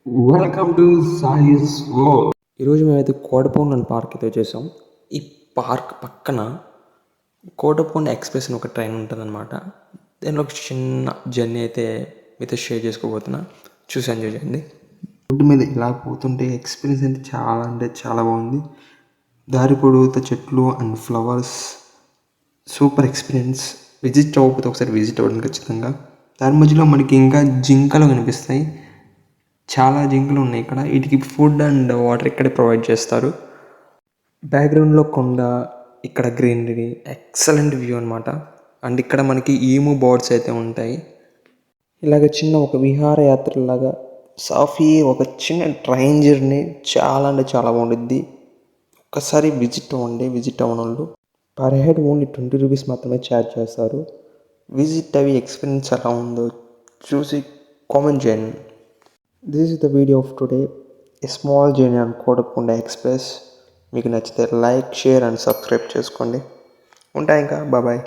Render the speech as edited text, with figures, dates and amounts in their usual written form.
Welcome to సాయిస్ world. ఈరోజు మేమైతే కోటపౌండ్ park అయితే వచ్చేసాం. ఈ పార్క్ పక్కన కోటపౌండ్ ఎక్స్ప్రెస్ అని ఒక ట్రైన్ ఉంటుందన్నమాట. దానిలో ఒక చిన్న జర్నీ అయితే మీతో షేర్ చేసుకోబోతున్నా. చూసి ఎంజాయ్ చేయండి. రోడ్డు మీద ఇలా పోతుంటే ఎక్స్పీరియన్స్ అయితే చాలా అంటే చాలా బాగుంది. దారి పొడవుతా చెట్లు and flowers, super experience. Visit అవ్వకపోతే ఒకసారి విజిట్ అవ్వండి ఖచ్చితంగా. దాని మధ్యలో మనకి ఇంకా జింకలు కనిపిస్తాయి. చాలా జింకలు ఉన్నాయి ఇక్కడ. వీటికి ఫుడ్ అండ్ వాటర్ ఇక్కడే ప్రొవైడ్ చేస్తారు. బ్యాక్గ్రౌండ్లో కొండ, ఇక్కడ గ్రీనరీ, ఎక్సలెంట్ వ్యూ అనమాట. అండ్ ఇక్కడ మనకి ఈము బర్డ్స్ అయితే ఉంటాయి. ఇలాగ చిన్న ఒక విహారయాత్రలాగా సాఫీ ఒక చిన్న ట్రైన్ జర్నీ చాలా అంటే చాలా బాగుంటుంది. ఒక్కసారి విజిట్ అవ్వని వాళ్ళు పర్ హెడ్ ఓన్లీ 20 రూపీస్ మాత్రమే ఛార్జ్ చేస్తారు. విజిట్ అవి ఎక్స్పీరియన్స్ ఎలా ఉందో చూసి కామెంట్ చేయండి. This is the video of today, a small journey on Kotakonda express. మీకు నచ్చితే లైక్, షేర్ అండ్ సబ్స్క్రైబ్ చేసుకోండి. ఉంటాయి ఇంకా బాయ్.